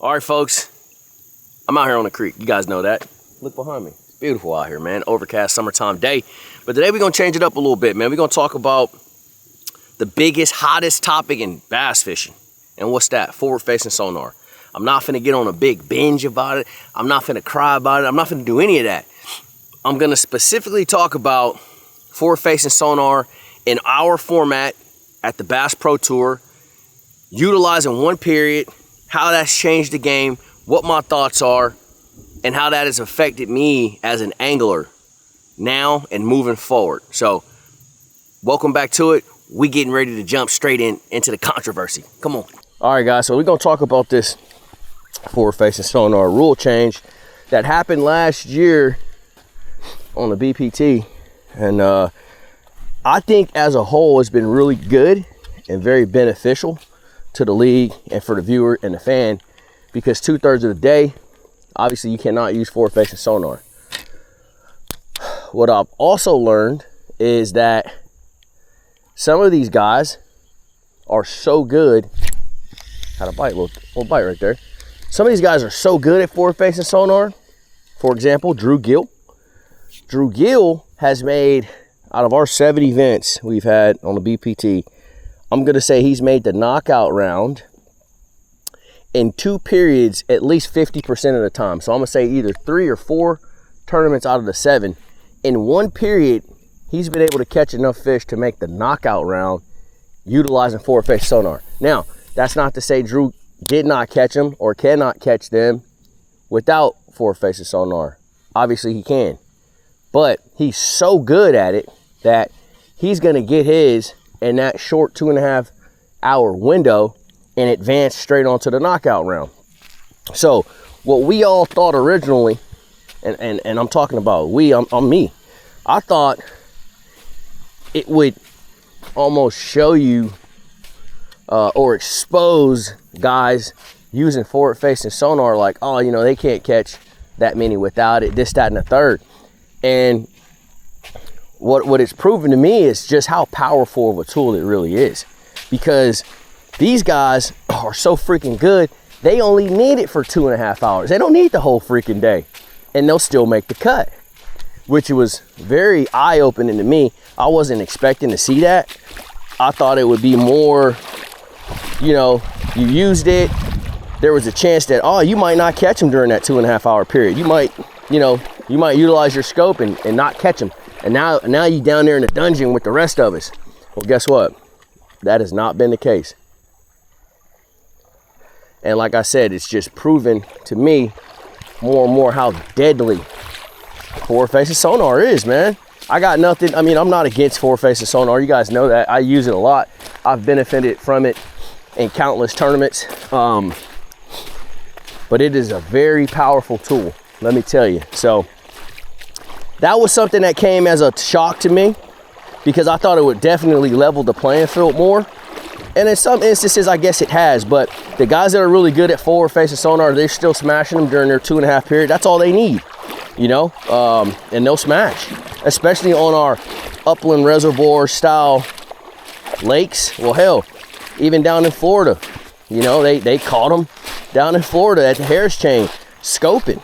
All right, folks, I'm out here on the creek. You guys know that. Look behind me. It's beautiful out here, man. Overcast summertime day. But today we're going to change it up a little bit, man. We're going to talk about the biggest, hottest topic in bass fishing. And what's that? Forward-facing sonar. I'm not finna get on a big binge about it. I'm not finna cry about it. I'm not finna do any of that. I'm gonna specifically talk about forward-facing sonar in our format at the Bass Pro Tour, utilizing one period, how that's changed the game, what my thoughts are, and how that has affected me as an angler now and moving forward. So, welcome back to it. We getting ready to jump straight into the controversy. Come on. All right, guys, so we're gonna talk about this forward-facing sonar rule change that happened last year on the BPT, and I think as a whole it's been really good and very beneficial to the league and for the viewer and the fan, because 2/3 of the day obviously you cannot use forward-facing sonar. What I've also learned is that some of these guys are so good. Had a bite, little bite right there. Some of these guys are so good at forward-facing sonar. For example, Drew Gill. Drew Gill has made, out of our 7 events we've had on the BPT, I'm going to say he's made the knockout round in 2 periods at least 50% of the time. So I'm going to say either 3 or 4 tournaments out of the 7. In 1 period, he's been able to catch enough fish to make the knockout round utilizing forward-facing sonar. Now, that's not to say Drew did not catch them or cannot catch them without forward-facing sonar. Obviously he can, but he's so good at it that he's going to get his in that short 2.5 hour window and advance straight onto the knockout round. So what we all thought originally, and I'm talking about I'm me, I thought it would almost show you or expose guys using forward-facing sonar like, oh, you know, they can't catch that many without it, this, that, and the third. And what it's proven to me is just how powerful of a tool it really is, because these guys are so freaking good, they only need it for 2.5 hours. They don't need the whole freaking day, and they'll still make the cut, which was very eye-opening to me. I wasn't expecting to see that. I thought it would be more, you know, you used it, there was a chance that, oh, you might not catch them during that 2.5 hour period. You might, you know, you might utilize your scope and not catch them. And now you down there in the dungeon with the rest of us. Well, guess what? That has not been the case. And like I said, it's just proven to me more and more how deadly forward-facing sonar is, man. I got nothing. I mean, I'm not against forward-facing sonar. You guys know that. I use it a lot. I've benefited from it in countless tournaments. But it is a very powerful tool, let me tell you. So that was something that came as a shock to me, because I thought it would definitely level the playing field more. And in some instances, I guess it has. But the guys that are really good at forward-facing sonar, they're still smashing them during their 2.5 period. That's all they need, you know, and they'll smash. Especially on our upland reservoir style lakes. Well, hell, even down in Florida, you know, they caught them down in Florida at the Harris Chain, scoping,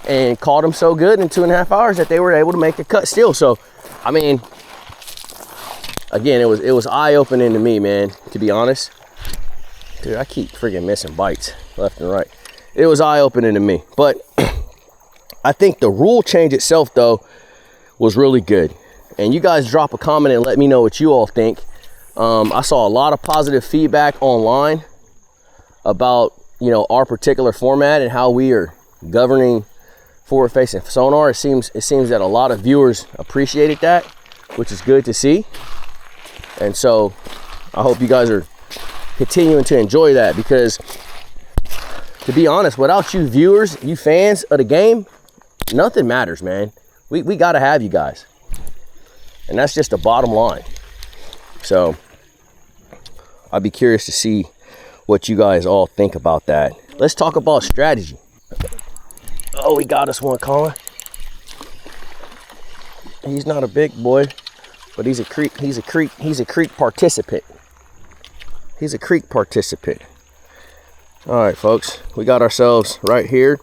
and caught them so good in 2.5 hours that they were able to make the cut still. So, I mean, again, it was eye-opening to me, man, to be honest. Dude, I keep freaking missing bites left and right. It was eye-opening to me. But I think the rule change itself, though, was really good. And you guys drop a comment and let me know what you all think. I saw a lot of positive feedback online about, you know, our particular format and how we are governing forward-facing sonar. It seems that a lot of viewers appreciated that, which is good to see. And so I hope you guys are continuing to enjoy that, because to be honest, without you viewers, you fans of the game, nothing matters, man. We got to have you guys. And that's just the bottom line. So I'd be curious to see what you guys all think about that. Let's talk about strategy. Oh, we got us one, Colin. He's not a big boy, but he's a creek participant. He's a creek participant. All right, folks, we got ourselves right here.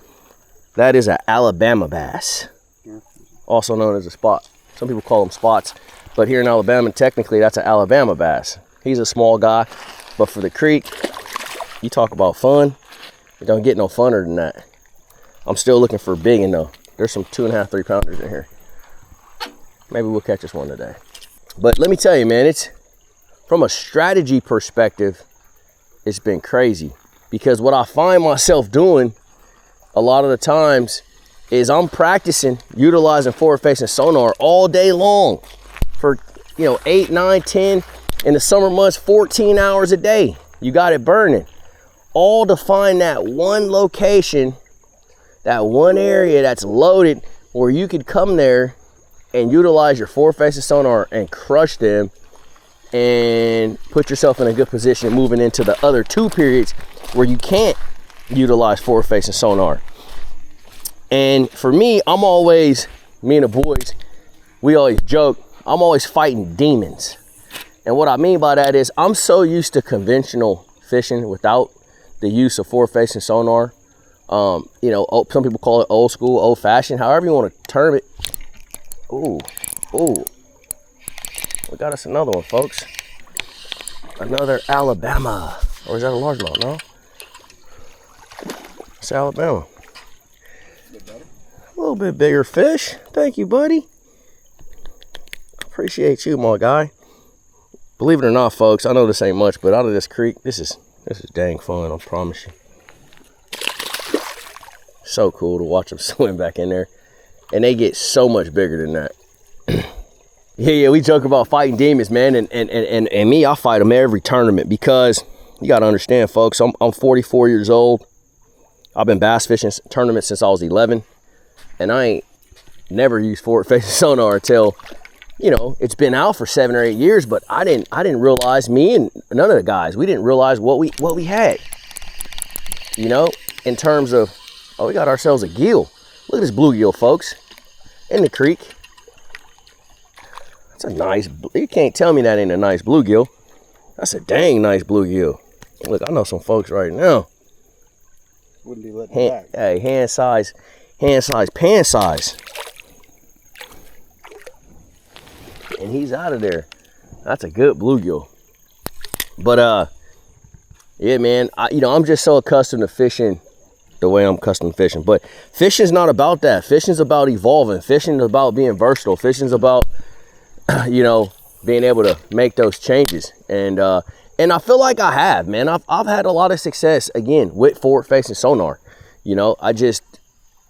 That is an Alabama bass, also known as a spot. Some people call them spots, but here in Alabama, technically that's an Alabama bass. He's a small guy, but for the creek, you talk about fun, it don't get no funner than that. I'm still looking for biggin though. There's some 2.5, 3 pounders in here. Maybe we'll catch us one today. But let me tell you, man, it's from a strategy perspective, it's been crazy. Because what I find myself doing a lot of the times is I'm practicing utilizing forward-facing sonar all day long for, 8, 9, 10, in the summer months, 14 hours a day. You got it burning. All to find that one location, that one area that's loaded where you could come there and utilize your forward-facing sonar and crush them and put yourself in a good position moving into the other 2 periods where you can't utilize forward-facing sonar. And for me, me and the boys, we always joke, I'm always fighting demons. And what I mean by that is I'm so used to conventional fishing without the use of forward-facing sonar. Some people call it old school, old fashioned, however you want to term it. Ooh, we got us another one, folks. Another Alabama. Or is that a largemouth? No. It's Alabama. A little bit bigger fish. Thank you, buddy. Appreciate you, my guy. Believe it or not, folks, I know this ain't much, but out of this creek, this is dang fun, I promise you. So cool to watch them swim back in there. And they get so much bigger than that. Yeah, we joke about fighting demons, man. And me, I fight them every tournament because you got to understand, folks, I'm 44 years old. I've been bass fishing tournaments since I was 11. And I ain't never used forward-facing sonar until, it's been out for 7 or 8 years. But I didn't realize, me and none of the guys, we didn't realize what we had. In terms of, we got ourselves a gill. Look at this bluegill, folks, in the creek. That's a nice, you can't tell me that ain't a nice bluegill. That's a dang nice bluegill. Look, I know some folks right now. Wouldn't be letting back. Hey, hand size, pan size. And he's out of there. That's a good bluegill. But yeah, man, I'm just so accustomed to fishing the way I'm accustomed to fishing. But fishing's not about that. Fishing's about evolving. Fishing is about being versatile. Fishing's about being able to make those changes. And I feel like I have, man. I've had a lot of success, again, with forward-facing sonar. I just,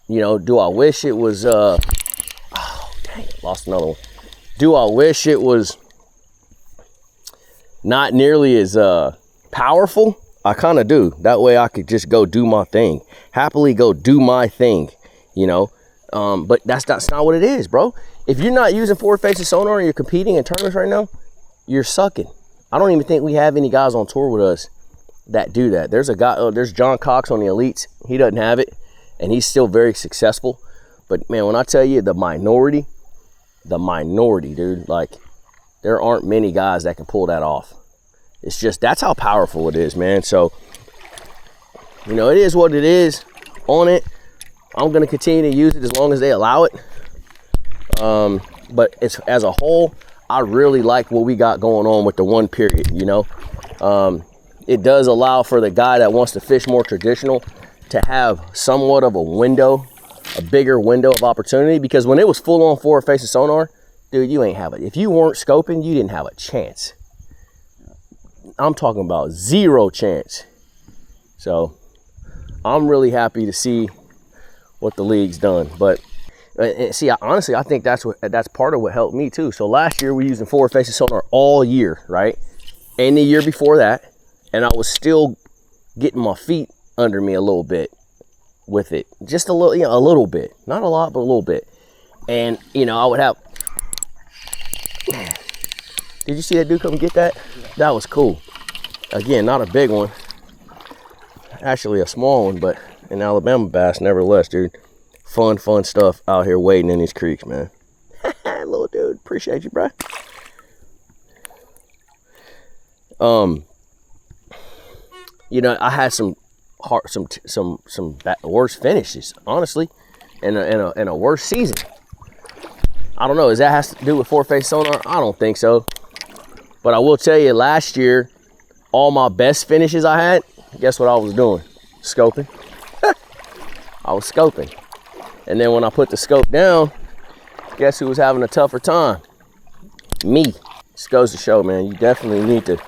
do I wish it was, oh, dang, lost another one. Do I wish it was not nearly as powerful? I kind of do. That way I could just go do my thing. Happily go do my thing, But that's not what it is, bro. If you're not using forward-facing sonar and you're competing in tournaments right now, you're sucking. I don't even think we have any guys on tour with us that do that. There's a guy, there's John Cox on the Elites. He doesn't have it, and he's still very successful. But, man, when I tell you the minority, dude, like, there aren't many guys that can pull that off. It's just, that's how powerful it is, man. So, it is what it is on it. I'm going to continue to use it as long as they allow it. But it's, as a whole, I really like what we got going on with the 1 period, It does allow for the guy that wants to fish more traditional to have somewhat of a window, a bigger window of opportunity. Because when it was full on forward-facing sonar, dude, you ain't have it. If you weren't scoping, you didn't have a chance. I'm talking about 0 chance. So I'm really happy to see what the league's done. But see, honestly, I think that's part of what helped me too. So last year we were using forward-facing sonar all year, right? And the year before that, and I was still getting my feet under me a little bit with it, just a little bit, not a lot, but a little bit. And I would have. Did you see that dude come get that? That was cool. Again, not a big one, actually a small one, but an Alabama bass nevertheless, dude. Fun stuff out here wading in these creeks, man. Little dude, appreciate you, bro. I had some worse finishes, honestly, and a worse season. I don't know. Does that has to do with four-face sonar? I don't think so. But I will tell you, last year, all my best finishes I had, guess what I was doing? Scoping. I was scoping. And then when I put the scope down, guess who was having a tougher time? Me. Just goes to show, man, you definitely need to,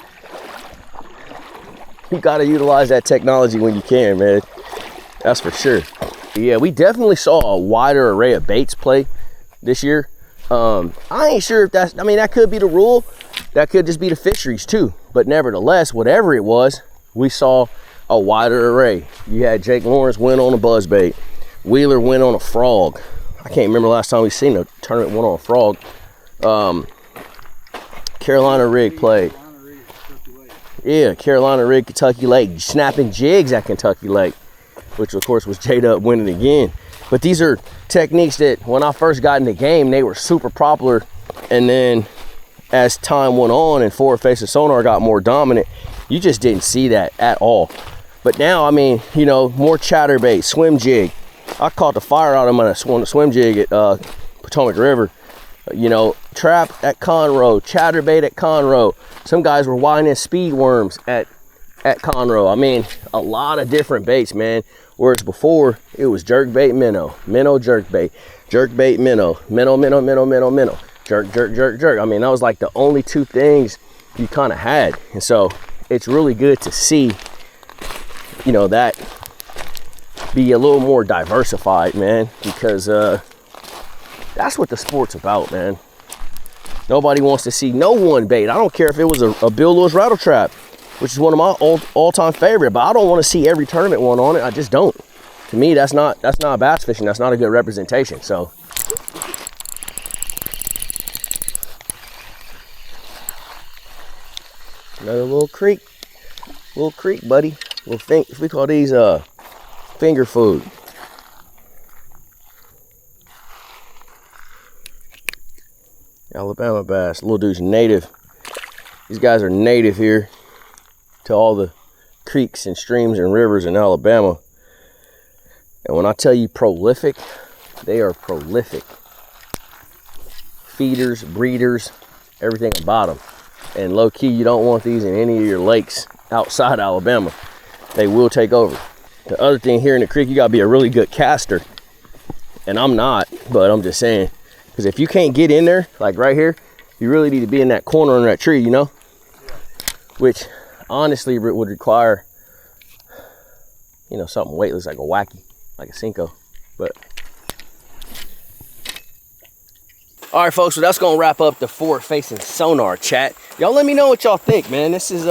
you gotta utilize that technology when you can, man. That's for sure. Yeah, we definitely saw a wider array of baits play this year. I ain't sure if that's, I mean, that could be the rule. That could just be the fisheries too. But nevertheless, whatever it was, we saw a wider array. You had Jake Lawrence win on a buzzbait. Wheeler win on a frog. I can't remember last time we seen a tournament win on a frog. Carolina rig played. Yeah, Carolina rig, Kentucky Lake. Snapping jigs at Kentucky Lake, which of course was J-Dub winning again. But these are techniques that when I first got in the game, they were super popular. And then as time went on and four-face and sonar got more dominant, you just didn't see that at all. But now, I mean, you know, more chatterbait, swim jig. I caught the fire out of them on a swim jig at Potomac River. You know, trap at Conroe, chatterbait at Conroe. Some guys were winding speed worms at Conroe. I mean, a lot of different baits, man. Whereas before, it was jerkbait, minnow, minnow, jerkbait, jerkbait, minnow, minnow, minnow, minnow, minnow, minnow, jerk, jerk, jerk, jerk. I mean, that was like the only two things you kind of had. And so it's really good to see, you know, that be a little more diversified, man, because that's what the sport's about, man. Nobody wants to see no one bait. I don't care if it was a Bill Lewis rattle trap, which is one of my all-time favorite, but I don't want to see every tournament one on it. I just don't. To me, that's not bass fishing. That's not a good representation. So another little creek, buddy. We call these finger food. Alabama bass. Little dude's native. These guys are native here to all the creeks and streams and rivers in Alabama. And when I tell you prolific, they are prolific. Feeders, breeders, everything about them. And low key, you don't want these in any of your lakes outside Alabama. They will take over. The other thing here in the creek, you gotta be a really good caster. And I'm not, but I'm just saying, because if you can't get in there, like right here, you really need to be in that corner under that tree, you know? Yeah. Which honestly would require, you know, something weightless, like a wacky, like a Cinco. But all right, folks, so that's gonna wrap up the forward-facing sonar chat. Y'all let me know what y'all think, man. This is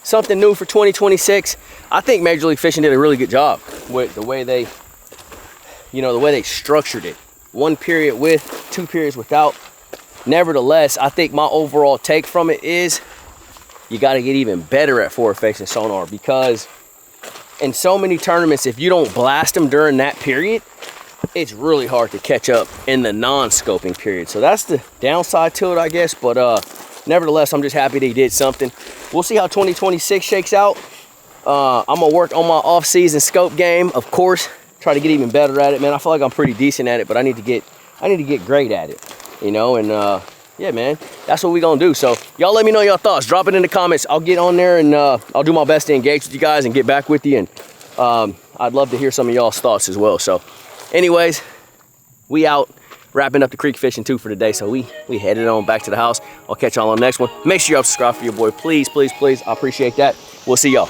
something new for 2026. I think Major League Fishing did a really good job with the way they, you know, the way they structured it. 1 period with, 2 periods without. Nevertheless, I think my overall take from it is you got to get even better at forward-facing sonar, because in so many tournaments, if you don't blast them during that period, it's really hard to catch up in the non-scoping period. So that's the downside to it, I guess. But nevertheless, I'm just happy they did something. We'll see how 2026 shakes out. I'm gonna work on my off-season scope game, of course. Try to get even better at it, man. I feel like I'm pretty decent at it, but I need to get great at it, you know. And yeah, man, that's what we gonna do. So y'all let me know your thoughts. Drop it in the comments. I'll get on there and I'll do my best to engage with you guys and get back with you. And I'd love to hear some of y'all's thoughts as well. So anyways, we out wrapping up the creek fishing too for today. So we headed on back to the house. I'll catch y'all on the next one. Make sure y'all subscribe for your boy, please, please, please. I appreciate that. We'll see y'all.